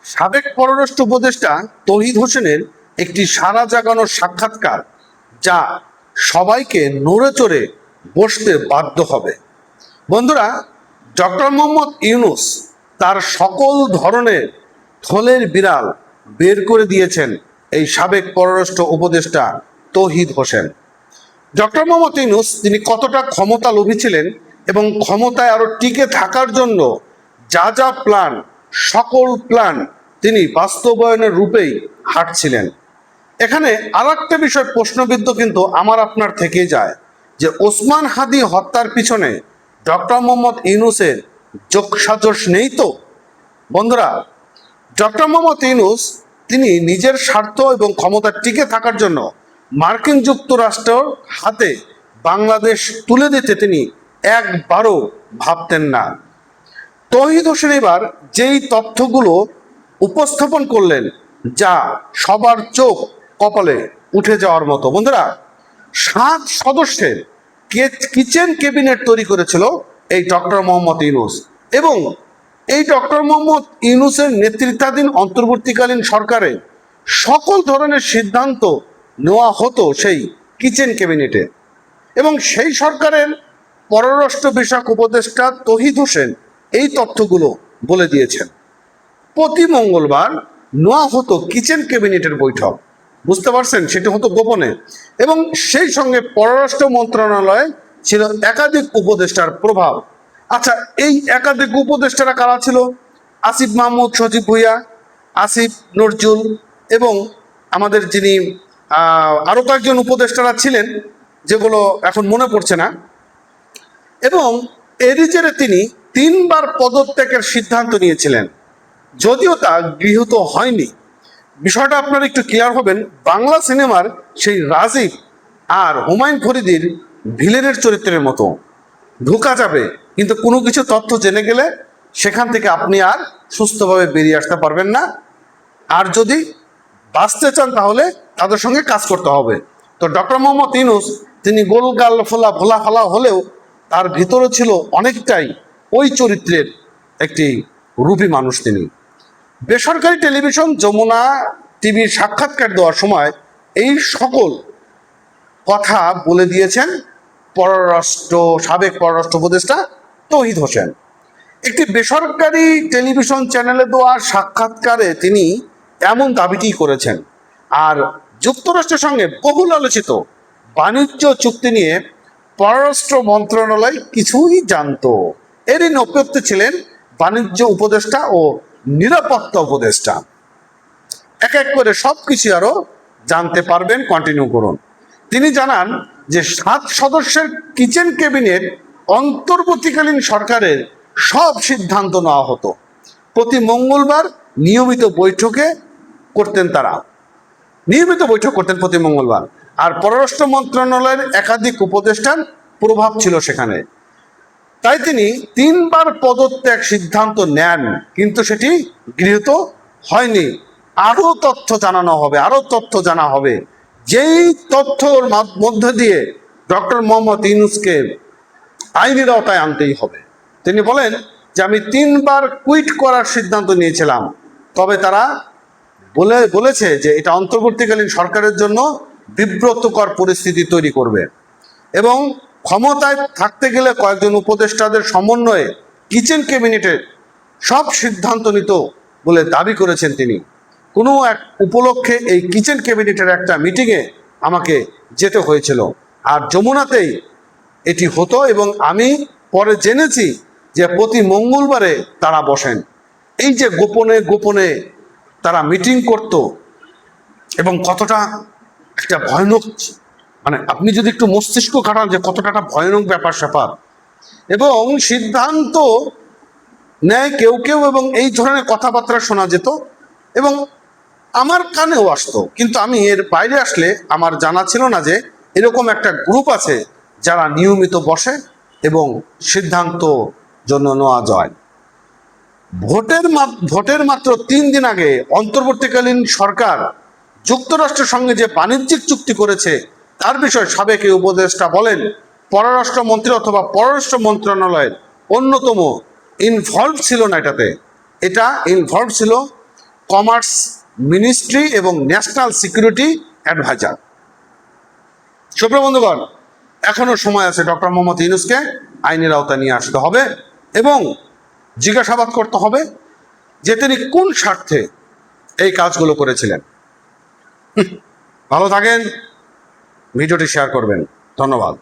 সাবেক পররাষ্ট্র উপদেষ্টা তৌহিদ হোসেনের একটি সারা জাগানো সাক্ষাৎকার, যা সবাইকে নড়ে চড়ে বসতে বাধ্য হবে। বন্ধুরা, ডক্টর মোহাম্মদ ইউনূস তার সকল ধরনের থলের বিড়াল বের করে দিয়েছেন এই সাবেক পররাষ্ট্র উপদেষ্টা তৌহিদ হোসেন। ডক্টর মোহাম্মদ ইউনূস তিনি কতটা ক্ষমতা লোভী ছিলেন এবং ক্ষমতায় আরো টিকে থাকার জন্য যা যা প্ল্যান, সকল প্ল্যান তিনি বাস্তবায়নের রূপেই হাঁটছিলেন। এখানে আর একটা বিষয় প্রশ্নবিদ্ধ কিন্তু আমার আপনার থেকে যায় যে ওসমান হাদি হত্যার পিছনে ডক্টর মোহাম্মদ ইউনূসের যোগসাজশ নেই তো? বন্ধুরা, ডক্টর মোহাম্মদ ইউনূস তিনি নিজের স্বার্থ এবং ক্ষমতা টিকে থাকার জন্য মার্কিন যুক্তরাষ্ট্রের হাতে বাংলাদেশ তুলে দিতে তিনি একবারও ভাবতেন না। তৌহিদ হোসেন এবার যেই তথ্যগুলো উপস্থাপন করলেন, যা সবার চোখ কপালে উঠে যাওয়ার মতো। বন্ধুরা, 7 সদস্যের কিচেন ক্যাবিনেট তৈরি করেছিল এই ডক্টর মোহাম্মদ ইউনূস, এবং এই ডক্টর মোহাম্মদ ইউনূসের নেতৃত্বাধীন অন্তর্বর্তীকালীন সরকারে সকল ধরনের সিদ্ধান্ত নেওয়া হতো সেই কিচেন ক্যাবিনেটে। এবং সেই সরকারের পররাষ্ট্র বিষয়ক উপদেষ্টা তৌহিদ হোসেন এই তথ্যগুলো বলে দিয়েছেন। প্রতি মঙ্গলবার নেওয়া হতো কিচেন ক্যাবিনেটের বৈঠক, বুঝতে পারছেন, সেটা হতো গোপনে, এবং সেই সঙ্গে পররাষ্ট্র মন্ত্রণালয়ে ছিল একাধিক উপদেষ্টার প্রভাব। আচ্ছা, এই একাধিক উপদেষ্টারা কারা ছিল? আসিফ মাহমুদ, সজীব ভুইয়া, আসিফ নজরুল, এবং আমাদের যিনি আরো কয়েকজন উপদেষ্টারা ছিলেন, যেগুলো এখন মনে পড়ছে না। এবং এরই জেরে তিনি 3 বার পদত্যাগের সিদ্ধান্ত নিয়েছিলেন, যদিও তা গৃহীত হয়নি। বিষয়টা আপনারা একটু ক্লিয়ার হবেন। বাংলা সিনেমার সেই রাজীব আর হুমায়ুন ফরিদির ভিলেনের চরিত্রের মতো ঢোকা যাবে, কিন্তু কোনো কিছু তথ্য জেনে গেলে সেখান থেকে আপনি আর সুস্থভাবে বেরিয়ে আসতে পারবেন না। আর যদি বাঁচতে চান তাহলে তাদের সঙ্গে কাজ করতে হবে। তো ডক্টর মোহাম্মদ ইউনূস তিনি গোলগাল ভোলা ফালা হলেও তার ভিতরে ছিল অনেকটাই ওই চরিত্রের একটি রূপী মানুষ। তিনি বেসরকারি টেলিভিশন যমুনা টিভির সাক্ষাৎকার দেওয়ার সময় এই সকল কথা বলে দিয়েছেন সাবেক পররাষ্ট্র উপদেষ্টা তৌহিদ হোসেন। একটি বেসরকারি টেলিভিশন চ্যানেলে দেওয়া সাক্ষাৎকারে তিনি এমন দাবিটি করেছেন। আর যুক্তরাষ্ট্রের সঙ্গে বহুল আলোচিত বাণিজ্য চুক্তি নিয়ে পররাষ্ট্র মন্ত্রণালয় কিছুই জানতো। এরই নেপথ্যে ছিলেন বাণিজ্য উপদেষ্টা ও নিরাপত্তা উপদেষ্টা। এক এক করে সবকিছু আরো জানতে পারবেন, কন্টিনিউ করুন। তিনি জানান যে 7 সদস্যের কিচেন ক্যাবিনেট অন্তর্বর্তীকালীন সরকারের সব সিদ্ধান্ত নেওয়া হতো। প্রতি মঙ্গলবার নিয়মিত বৈঠক করতেন প্রতি মঙ্গলবার। আর পররাষ্ট্র মন্ত্রণালয়ের একাধিক উপদেষ্টার প্রভাব ছিল সেখানে। তাই তিনি 3 বার পদত্যাগ সিদ্ধান্ত নেন, কিন্তু সেটি গৃহীত হয়নি। আরো তথ্য জানা হবে, যেই তথ্যর মধ্যে দিয়ে ডক্টর মোহাম্মদ ইউনূসকে আইনের আওতায় আনতেই হবে। তিনি বলেন যে আমি 3 বার কুইট করার সিদ্ধান্ত নিয়েছিলাম, তবে তারা বলেছে যে এটা অন্তর্বর্তীকালীন সরকারের জন্য বিব্রতকর পরিস্থিতি তৈরি করবে, এবং ক্ষমতায় থাকতে গেলে কয়েকজন উপদেষ্টাদের সমন্বয়ে কিচেন ক্যাবিনেটের সব সিদ্ধান্ত নিত বলে দাবি করেছেন তিনি। কোনো এক উপলক্ষে এই কিচেন ক্যাবিনেটের একটা মিটিংয়ে আমাকে যেতে হয়েছিল, আর যমুনাতেই এটি হতো, এবং আমি পরে জেনেছি যে প্রতি মঙ্গলবারে তারা বসেন। এই যে গোপনে গোপনে তারা মিটিং করত, এবং কতটা একটা ভয়ানক, মানে আপনি যদি একটু মস্তিষ্ক খাটান যে কতটা একটা ভয়ানক ব্যাপার স্যাপার, এবং সিদ্ধান্ত নেয় কেউ কেউ, এবং এই ধরনের কথাবার্তা শোনা যেত এবং আমার কানেও আসতো। কিন্তু আমি এর বাইরে আসলে আমার জানা ছিল না যে এরকম একটা গ্রুপ আছে যারা নিয়মিত বসে এবং সিদ্ধান্ত জন্য নেওয়া যায়। ভোটের মাত্র 3 দিন আগে অন্তর্বর্তীকালীন সরকার যুক্তরাষ্ট্রের সঙ্গে যে বাণিজ্যিক চুক্তি করেছে তার বিষয়ে সাবেক উপদেষ্টা বলেন, পররাষ্ট্রমন্ত্রী অথবা পররাষ্ট্র মন্ত্রণালয়ের অন্যতম ইনভলভ ছিল না এটাতে। এটা ইনভলভ ছিল কমার্স মিনিস্ট্রি এবং ন্যাশনাল সিকিউরিটি অ্যাডভাইজার। সুপ্রিয় বন্ধুগণ, এখনো সময় আছে ডক্টর মোহাম্মদ ইউনূসকে আইনের আওতায় নিয়ে আসতে হবে এবং জিজ্ঞাসাবাদ করতে হবে যে তিনি কোন স্বার্থে এই কাজগুলো করেছিলেন। ভালো থাকেন, ভিডিওটি শেয়ার করবেন। ধন্যবাদ।